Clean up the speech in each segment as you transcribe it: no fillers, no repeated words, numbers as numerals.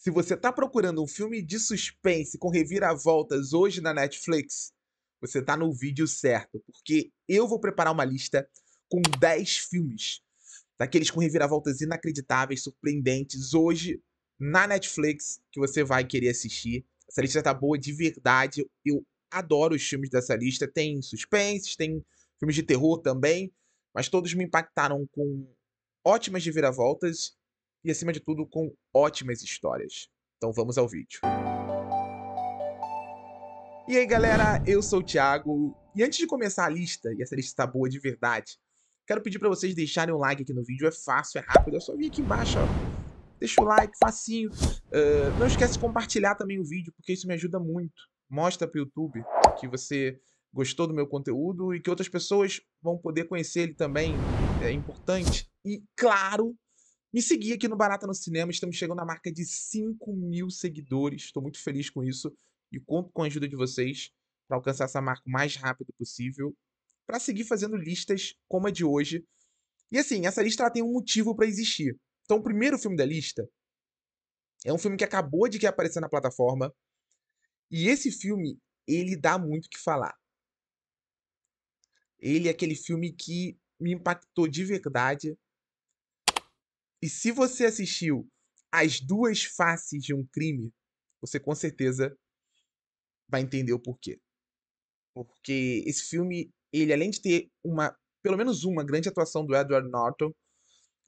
Se você está procurando um filme de suspense com reviravoltas hoje na Netflix, você está no vídeo certo, porque eu vou preparar uma lista com 10 filmes, daqueles com reviravoltas inacreditáveis, surpreendentes, hoje na Netflix, que você vai querer assistir. Essa lista tá boa de verdade, eu adoro os filmes dessa lista. Tem suspense, tem filmes de terror também, mas todos me impactaram com ótimas reviravoltas e, acima de tudo, com ótimas histórias. Então vamos ao vídeo. E aí, galera, eu sou o Thiago, e antes de começar a lista, e essa lista tá boa de verdade, quero pedir pra vocês deixarem um like aqui no vídeo. É fácil, é rápido, é só vir aqui embaixo, ó, deixa o like, facinho. Não esquece de compartilhar também o vídeo, porque isso me ajuda muito. Mostra pro YouTube que você gostou do meu conteúdo e que outras pessoas vão poder conhecer ele também, é importante. E, claro, me seguir aqui no Barata no Cinema. Estamos chegando à marca de 5.000 seguidores. Estou muito feliz com isso e conto com a ajuda de vocês para alcançar essa marca o mais rápido possível, para seguir fazendo listas como a de hoje. E assim, essa lista ela tem um motivo para existir. Então, o primeiro filme da lista é um filme que acabou de aparecer na plataforma, e esse filme, ele dá muito o que falar. Ele é aquele filme que me impactou de verdade. E se você assistiu As Duas Faces de um Crime, você com certeza vai entender o porquê. Porque esse filme, ele além de ter pelo menos uma grande atuação do Edward Norton,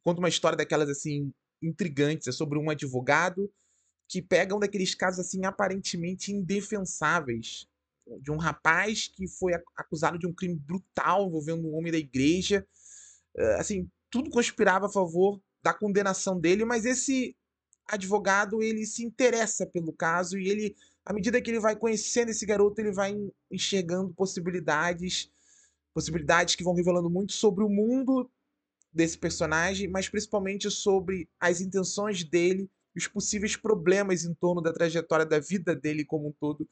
conta uma história daquelas assim intrigantes, é sobre um advogado que pega um daqueles casos assim aparentemente indefensáveis, de um rapaz que foi acusado de um crime brutal envolvendo um homem da igreja. Assim, tudo conspirava a favor da condenação dele, mas esse advogado, ele se interessa pelo caso e ele, à medida que ele vai conhecendo esse garoto, ele vai enxergando possibilidades que vão revelando muito sobre o mundo desse personagem, mas principalmente sobre as intenções dele e os possíveis problemas em torno da trajetória da vida dele como um todo.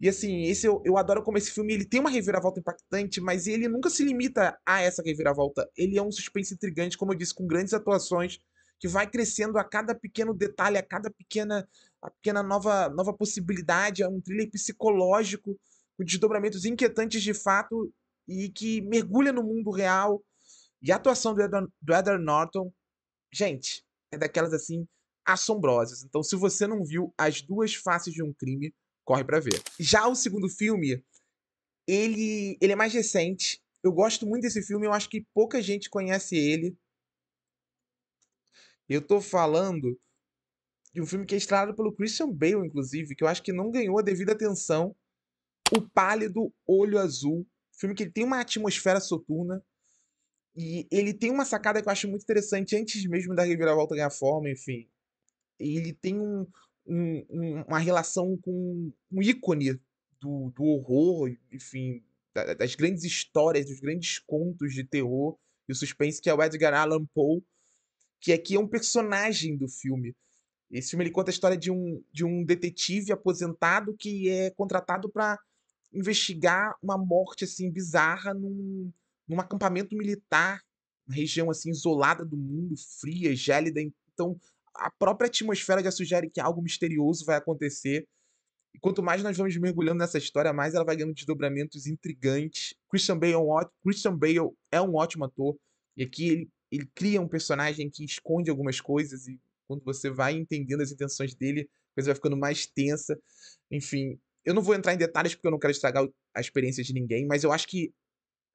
E assim, eu adoro como esse filme ele tem uma reviravolta impactante, mas ele nunca se limita a essa reviravolta. Ele é um suspense intrigante, como eu disse, com grandes atuações, que vai crescendo a cada pequeno detalhe, a pequena nova possibilidade. É um thriller psicológico, com desdobramentos inquietantes de fato, e que mergulha no mundo real. E a atuação do Edward Norton, gente, é daquelas assim assombrosas. Então, se você não viu As Duas Faces de um Crime, corre pra ver. Já o segundo filme, ele é mais recente. Eu gosto muito desse filme, eu acho que pouca gente conhece ele. Eu tô falando de um filme que é estrelado pelo Christian Bale, inclusive, que eu acho que não ganhou a devida atenção. O Pálido Olho Azul. Filme que ele tem uma atmosfera soturna. E ele tem uma sacada que eu acho muito interessante, antes mesmo da reviravolta ganhar forma, enfim. Ele tem uma relação com um ícone do horror, enfim, das grandes histórias, dos grandes contos de terror e o suspense, que é o Edgar Allan Poe, que aqui é um personagem do filme. Esse filme ele conta a história de um detetive aposentado que é contratado para investigar uma morte assim bizarra num acampamento militar, uma região assim isolada do mundo, fria, gélida. Então, a própria atmosfera já sugere que algo misterioso vai acontecer. E quanto mais nós vamos mergulhando nessa história, mais ela vai ganhando desdobramentos intrigantes. Christian Bale é um ótimo ator. E aqui ele cria um personagem que esconde algumas coisas. E quando você vai entendendo as intenções dele, a coisa vai ficando mais tensa. Enfim, eu não vou entrar em detalhes porque eu não quero estragar a experiência de ninguém. Mas eu acho que,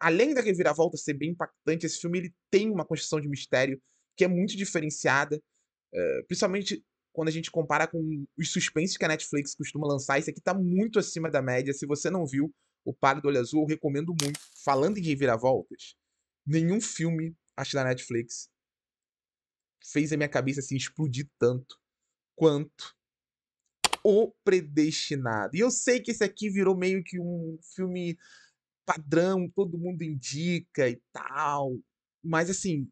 além da reviravolta ser bem impactante, esse filme ele tem uma construção de mistério que é muito diferenciada. Principalmente quando a gente compara com os suspenses que a Netflix costuma lançar. Isso aqui tá muito acima da média. Se você não viu O Pálido do Olho Azul, eu recomendo muito. Falando em reviravoltas, nenhum filme, acho, da Netflix fez a minha cabeça assim explodir tanto quanto O Predestinado. E eu sei que esse aqui virou meio que um filme padrão, todo mundo indica e tal, mas assim,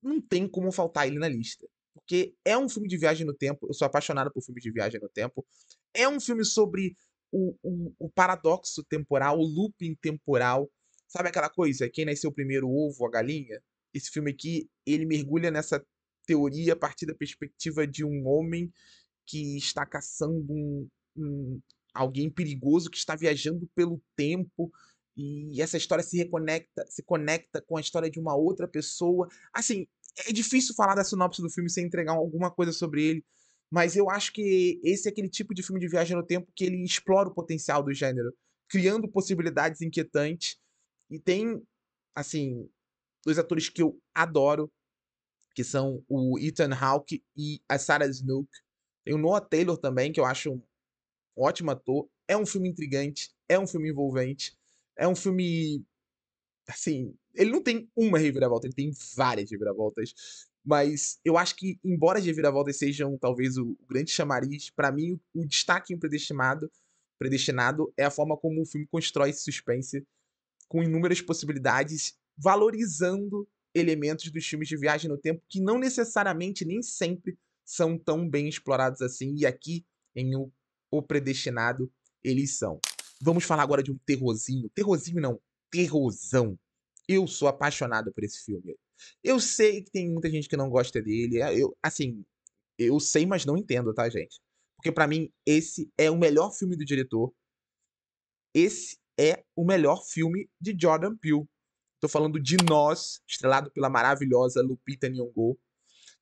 não tem como faltar ele na lista. Porque é um filme de viagem no tempo, eu sou apaixonado por filmes de viagem no tempo. É um filme sobre o paradoxo temporal, o looping temporal. Sabe aquela coisa? Quem nasceu primeiro, o ovo ou a galinha? Esse filme aqui, ele mergulha nessa teoria a partir da perspectiva de um homem que está caçando um alguém perigoso que está viajando pelo tempo, e essa história se conecta com a história de uma outra pessoa. Assim, é difícil falar da sinopse do filme sem entregar alguma coisa sobre ele, mas eu acho que esse é aquele tipo de filme de viagem no tempo que ele explora o potencial do gênero, criando possibilidades inquietantes. E tem, assim, 2 atores que eu adoro, que são o Ethan Hawke e a Sarah Snook. Tem o Noah Taylor também, que eu acho um ótimo ator. É um filme intrigante, é um filme envolvente, é um filme, assim, ele não tem uma reviravolta, ele tem várias reviravoltas. Mas eu acho que, embora as reviravoltas sejam talvez o grande chamariz, pra mim o destaque em Predestinado é a forma como o filme constrói esse suspense com inúmeras possibilidades, valorizando elementos dos filmes de viagem no tempo que não necessariamente, nem sempre, são tão bem explorados assim. E aqui, em O Predestinado, eles são. Vamos falar agora de um terrorzinho. Terrorzinho não, terrorzão. Eu sou apaixonado por esse filme. Eu sei que tem muita gente que não gosta dele. Assim, eu sei, mas não entendo, tá, gente? Porque pra mim, esse é o melhor filme do diretor. Esse é o melhor filme de Jordan Peele. Tô falando de Nós, estrelado pela maravilhosa Lupita Nyong'o,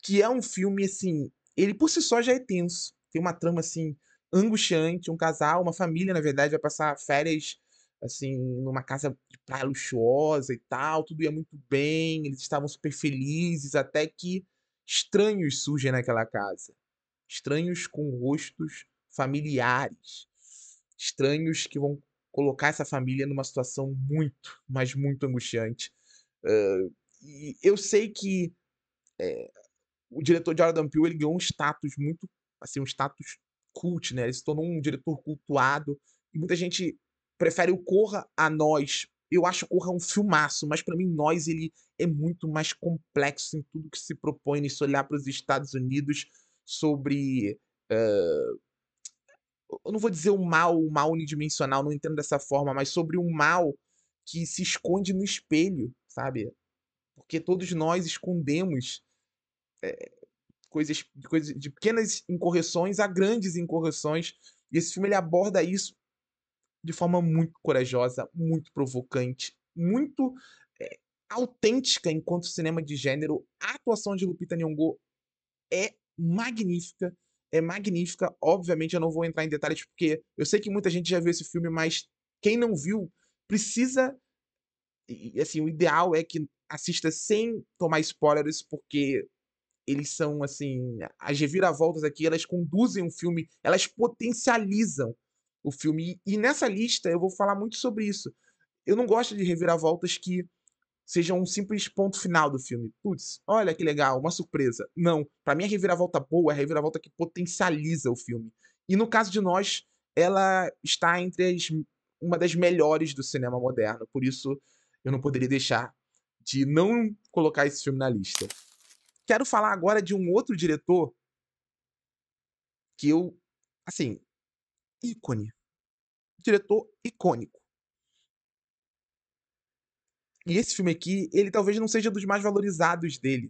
que é um filme, assim, ele por si só já é tenso. Tem uma trama, assim, angustiante. Um casal, uma família, na verdade, vai passar férias, assim, numa casa de praia luxuosa e tal. Tudo ia muito bem, eles estavam super felizes, até que estranhos surgem naquela casa. Estranhos com rostos familiares. Estranhos que vão colocar essa família numa situação muito, mas muito angustiante. E eu sei que o diretor Jordan Peele ele ganhou um status muito, assim, um status cult, né? Ele se tornou um diretor cultuado e muita gente prefere o Corra a Nós. Eu acho o Corra um filmaço, mas pra mim Nós ele é muito mais complexo em tudo que se propõe nisso, olhar para os Estados Unidos sobre eu não vou dizer o mal unidimensional, não entendo dessa forma, mas sobre um mal que se esconde no espelho, sabe? Porque todos nós escondemos coisas de pequenas incorreções a grandes incorreções, e esse filme ele aborda isso de forma muito corajosa, muito provocante, muito é, autêntica enquanto cinema de gênero. A atuação de Lupita Nyong'o é magnífica, é magnífica. Obviamente eu não vou entrar em detalhes porque eu sei que muita gente já viu esse filme, mas quem não viu precisa, e assim, o ideal é que assista sem tomar spoilers, porque eles são assim, as reviravoltas aqui, elas conduzem o filme, elas potencializam o filme. E nessa lista eu vou falar muito sobre isso. Eu não gosto de reviravoltas que seja um simples ponto final do filme. Putz, olha que legal, uma surpresa. Não, pra mim a reviravolta boa é a reviravolta que potencializa o filme. E no caso de Nós, ela está entre uma das melhores do cinema moderno. Por isso, eu não poderia deixar de não colocar esse filme na lista. Quero falar agora de um outro diretor que eu, assim, ícone. Diretor icônico. E esse filme aqui, ele talvez não seja dos mais valorizados dele.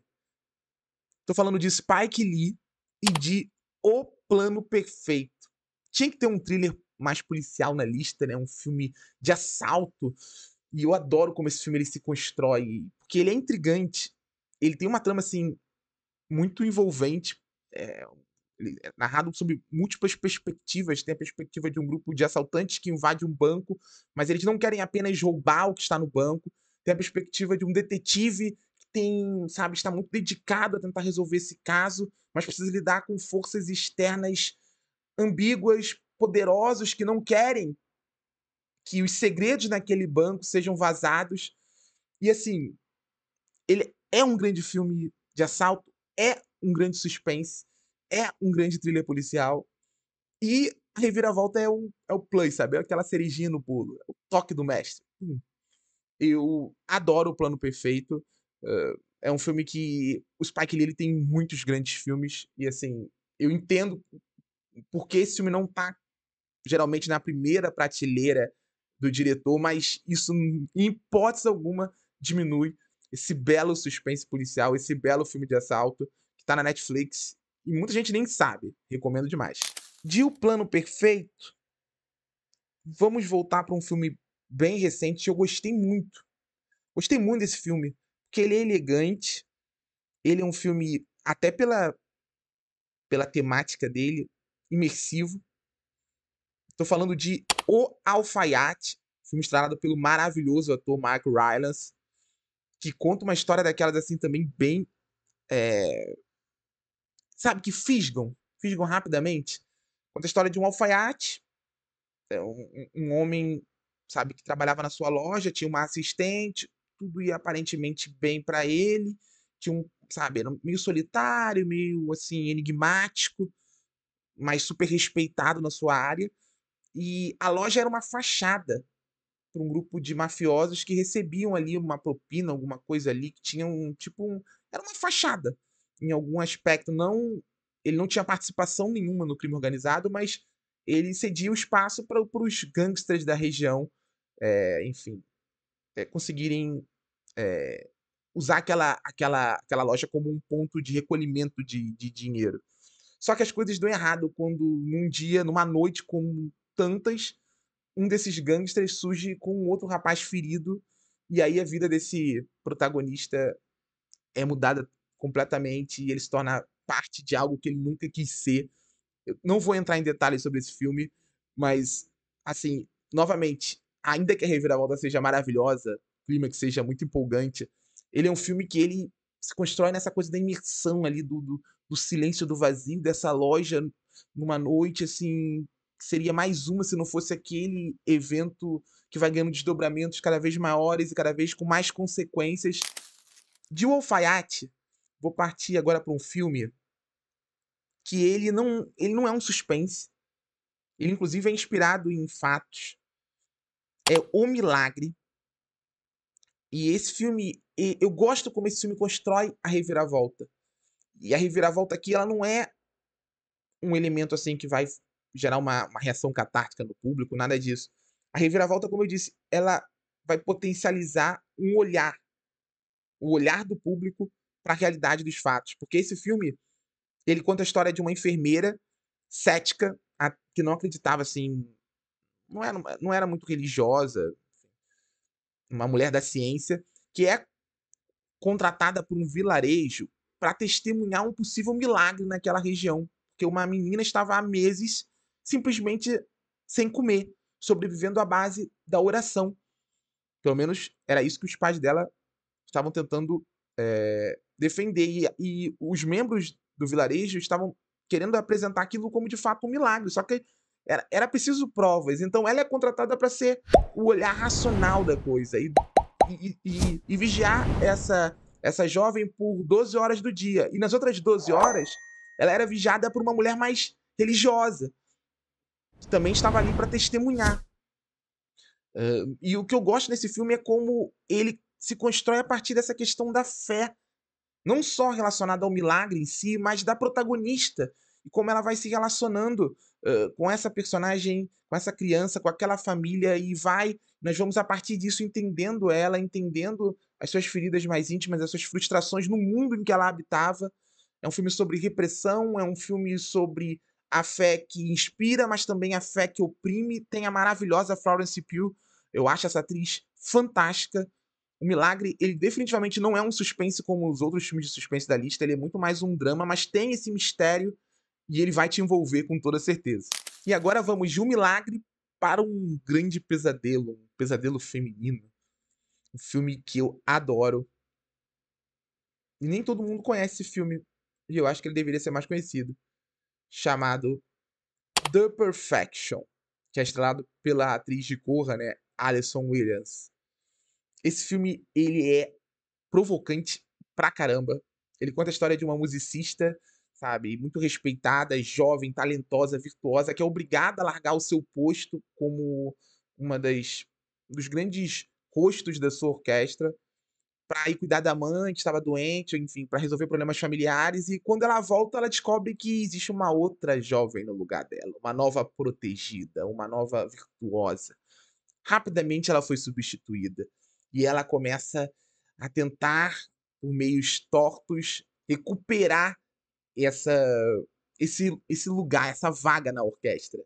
Tô falando de Spike Lee e de O Plano Perfeito. Tinha que ter um thriller mais policial na lista, né? Um filme de assalto. E eu adoro como esse filme ele se constrói, porque ele é intrigante. Ele tem uma trama assim muito envolvente. É, ele é narrado sob múltiplas perspectivas. Tem a perspectiva de um grupo de assaltantes que invade um banco, mas eles não querem apenas roubar o que está no banco. Tem a perspectiva de um detetive que tem, sabe, está muito dedicado a tentar resolver esse caso, mas precisa lidar com forças externas ambíguas, poderosos que não querem que os segredos naquele banco sejam vazados. E assim, ele é um grande filme de assalto, é um grande suspense, é um grande thriller policial. E a reviravolta é o plus, sabe? É aquela cerejinha no bolo, é o toque do mestre. Eu adoro o Plano Perfeito. É um filme que o Spike Lee ele tem muitos grandes filmes e assim, eu entendo porque esse filme não tá geralmente na primeira prateleira do diretor, mas isso em hipótese alguma diminui esse belo suspense policial, esse belo filme de assalto que tá na Netflix e muita gente nem sabe. Recomendo demais. De O Plano Perfeito, vamos voltar para um filme bem recente que eu gostei muito. Gostei muito desse filme, porque ele é elegante, ele é um filme, até pela temática dele, imersivo. Estou falando de O Alfaiate, filme estrelado pelo maravilhoso ator Mark Rylance, que conta uma história daquelas assim também bem, sabe, que fisgam rapidamente. Conta a história de um alfaiate, um homem, sabe, que trabalhava na sua loja, tinha uma assistente, tudo ia aparentemente bem para ele, tinha um, sabe, era meio solitário, meio assim enigmático, mas super respeitado na sua área. E a loja era uma fachada para um grupo de mafiosos que recebiam ali uma propina, alguma coisa ali, que tinha um tipo era uma fachada em algum aspecto. Não, ele não tinha participação nenhuma no crime organizado, mas ele cedia o espaço para os gangsters da região, enfim, conseguirem usar aquela loja como um ponto de recolhimento de dinheiro. Só que as coisas dão errado quando num dia, numa noite como tantas, um desses gangsters surge com um outro rapaz ferido, e aí a vida desse protagonista é mudada completamente e ele se torna parte de algo que ele nunca quis ser. Eu não vou entrar em detalhes sobre esse filme, mas, assim, novamente, ainda que a reviravolta seja maravilhosa, o clima que seja muito empolgante, ele é um filme que ele se constrói nessa coisa da imersão ali, do silêncio, do vazio, dessa loja numa noite, assim, que seria mais uma se não fosse aquele evento que vai ganhando desdobramentos cada vez maiores e cada vez com mais consequências. De O Alfaiate, vou partir agora para um filme que ele não é um suspense, ele inclusive é inspirado em fatos. É O Milagre. E esse filme, eu gosto como esse filme constrói a reviravolta. E a reviravolta aqui, ela não é um elemento assim que vai gerar uma reação catártica no público, nada disso. A reviravolta, como eu disse, ela vai potencializar o olhar do público para a realidade dos fatos. Porque esse filme, ele conta a história de uma enfermeira cética, que não acreditava assim, não era muito religiosa, uma mulher da ciência, que é contratada por um vilarejo para testemunhar um possível milagre naquela região, porque uma menina estava há meses simplesmente sem comer, sobrevivendo à base da oração. Pelo menos era isso que os pais dela estavam tentando defender. E os membros do vilarejo estavam querendo apresentar aquilo como de fato um milagre. Só que era preciso provas. Então ela é contratada para ser o olhar racional da coisa e vigiar essa jovem por 12 horas do dia. E nas outras 12 horas, ela era vigiada por uma mulher mais religiosa, que também estava ali para testemunhar. E o que eu gosto nesse filme é como ele se constrói a partir dessa questão da fé, não só relacionada ao milagre em si, mas da protagonista e como ela vai se relacionando com essa personagem, com essa criança, com aquela família e nós vamos a partir disso entendendo ela, entendendo as suas feridas mais íntimas, as suas frustrações no mundo em que ela habitava. É um filme sobre repressão, é um filme sobre a fé que inspira, mas também a fé que oprime. Tem a maravilhosa Florence Pugh, eu acho essa atriz fantástica. O Milagre, ele definitivamente não é um suspense como os outros filmes de suspense da lista, ele é muito mais um drama, mas tem esse mistério e ele vai te envolver com toda certeza. E agora vamos de Um Milagre para um grande pesadelo, um pesadelo feminino. Um filme que eu adoro. E nem todo mundo conhece esse filme, e eu acho que ele deveria ser mais conhecido. Chamado The Perfection, que é estrelado pela atriz de Corra, né, Alison Williams. Esse filme, ele é provocante pra caramba. Ele conta a história de uma musicista, sabe, muito respeitada, jovem, talentosa, virtuosa, que é obrigada a largar o seu posto como uma dos grandes rostos da sua orquestra para ir cuidar da mãe que estava doente, enfim, para resolver problemas familiares. E quando ela volta, ela descobre que existe uma outra jovem no lugar dela, uma nova protegida, uma nova virtuosa. Rapidamente ela foi substituída e ela começa a tentar, por meios tortos, recuperar essa, esse lugar, essa vaga na orquestra.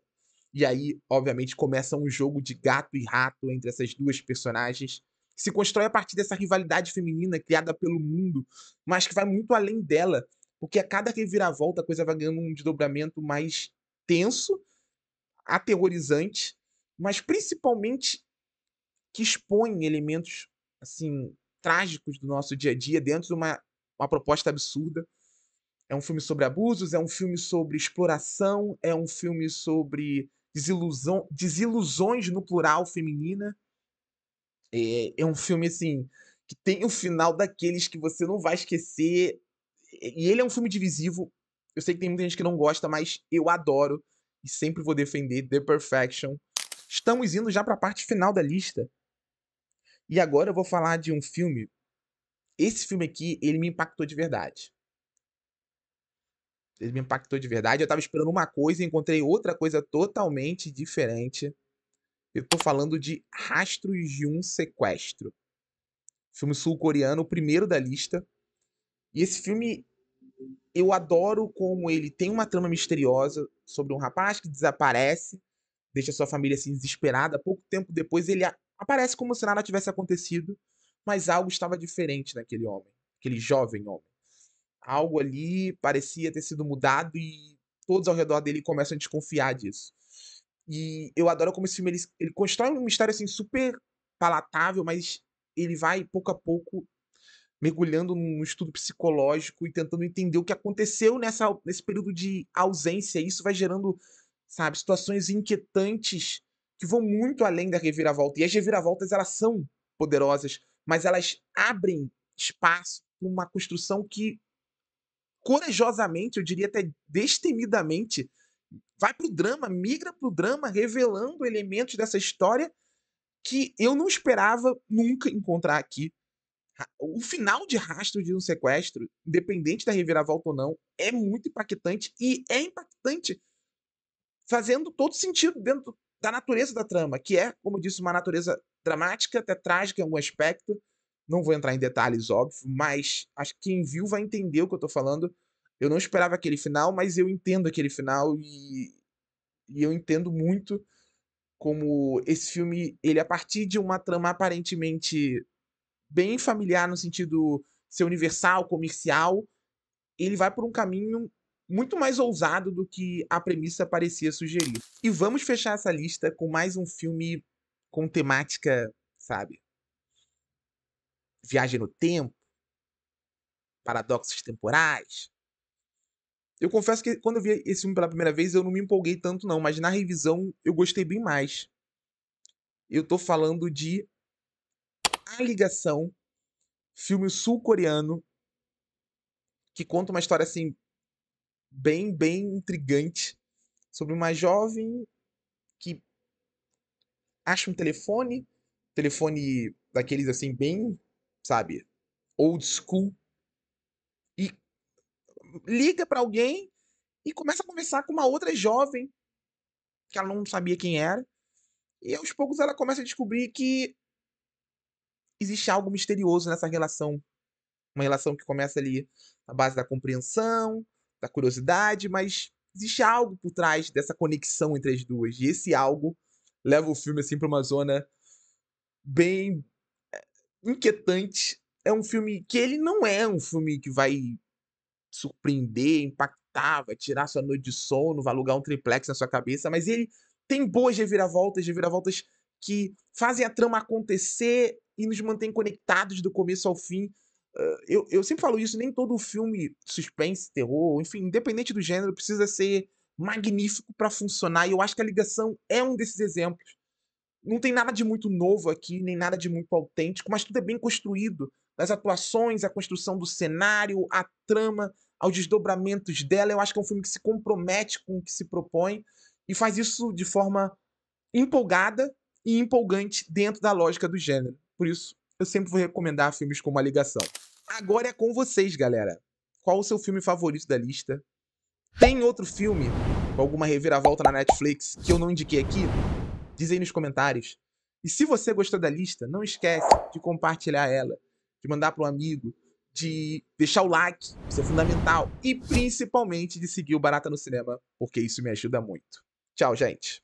E aí, obviamente, começa um jogo de gato e rato entre essas duas personagens, que se constrói a partir dessa rivalidade feminina criada pelo mundo, mas que vai muito além dela, porque a cada reviravolta a coisa vai ganhando um desdobramento mais tenso, aterrorizante, mas principalmente que expõe elementos assim trágicos do nosso dia a dia dentro de uma proposta absurda. É um filme sobre abusos, é um filme sobre exploração, é um filme sobre desilusões no plural feminina. É um filme, assim, que tem um final daqueles que você não vai esquecer. E ele é um filme divisivo. Eu sei que tem muita gente que não gosta, mas eu adoro e sempre vou defender The Perfection. Estamos indo já para a parte final da lista. E agora eu vou falar de um filme. Esse filme aqui, ele me impactou de verdade. Ele me impactou de verdade. Eu tava esperando uma coisa e encontrei outra coisa totalmente diferente. Eu tô falando de Rastros de um Sequestro. Filme sul-coreano, o primeiro da lista. E esse filme, eu adoro como ele tem uma trama misteriosa sobre um rapaz que desaparece, deixa sua família assim desesperada. Pouco tempo depois ele aparece como se nada tivesse acontecido, mas algo estava diferente naquele homem, aquele jovem homem. Algo ali parecia ter sido mudado e todos ao redor dele começam a desconfiar disso. E eu adoro como esse filme ele constrói um mistério assim super palatável, mas ele vai pouco a pouco mergulhando num estudo psicológico e tentando entender o que aconteceu nesse período de ausência. E isso vai gerando, sabe, situações inquietantes que vão muito além da reviravolta. E as reviravoltas, elas são poderosas, mas elas abrem espaço para uma construção que, corajosamente, eu diria até destemidamente, vai pro drama, migra pro drama, revelando elementos dessa história que eu não esperava nunca encontrar aqui. O final de Rastro de um Sequestro, independente da reviravolta ou não, é muito impactante e é impactante fazendo todo sentido dentro da natureza da trama, que é, como eu disse, uma natureza dramática, até trágica em algum aspecto. Não vou entrar em detalhes, óbvio, mas acho que quem viu vai entender o que eu tô falando. Eu não esperava aquele final, mas eu entendo aquele final e eu entendo muito como esse filme, ele a partir de uma trama aparentemente bem familiar no sentido ser universal, comercial, ele vai por um caminho muito mais ousado do que a premissa parecia sugerir. E vamos fechar essa lista com mais um filme com temática, sabe, viagem no tempo, paradoxos temporais. Eu confesso que quando eu vi esse filme pela primeira vez, eu não me empolguei tanto não, mas na revisão eu gostei bem mais. Eu tô falando de A Ligação, filme sul-coreano, que conta uma história assim bem intrigante sobre uma jovem que acha um telefone daqueles assim bem, sabe, old school, e liga pra alguém e começa a conversar com uma outra jovem que ela não sabia quem era. E aos poucos ela começa a descobrir que existe algo misterioso nessa relação. Uma relação que começa ali na base da compreensão, da curiosidade, mas existe algo por trás dessa conexão entre as duas. E esse algo leva o filme assim para uma zona bem inquietante. É um filme que ele não é um filme que vai surpreender, impactar, vai tirar sua noite de sono, vai alugar um triplex na sua cabeça, mas ele tem boas reviravoltas, reviravoltas que fazem a trama acontecer e nos mantém conectados do começo ao fim. Eu sempre falo isso, nem todo filme suspense, terror, enfim, independente do gênero, precisa ser magnífico para funcionar. E eu acho que A Ligação é um desses exemplos. Não tem nada de muito novo aqui, nem nada de muito autêntico, mas tudo é bem construído. Das atuações, a construção do cenário, a trama, aos desdobramentos dela. Eu acho que é um filme que se compromete com o que se propõe e faz isso de forma empolgada e empolgante dentro da lógica do gênero. Por isso, eu sempre vou recomendar filmes como A Ligação. Agora é com vocês, galera. Qual o seu filme favorito da lista? Tem outro filme com alguma reviravolta na Netflix que eu não indiquei aqui? Diz aí nos comentários. E se você gostou da lista, não esquece de compartilhar ela, de mandar para um amigo, de deixar o like, isso é fundamental, e principalmente de seguir o Barata no Cinema, porque isso me ajuda muito. Tchau, gente!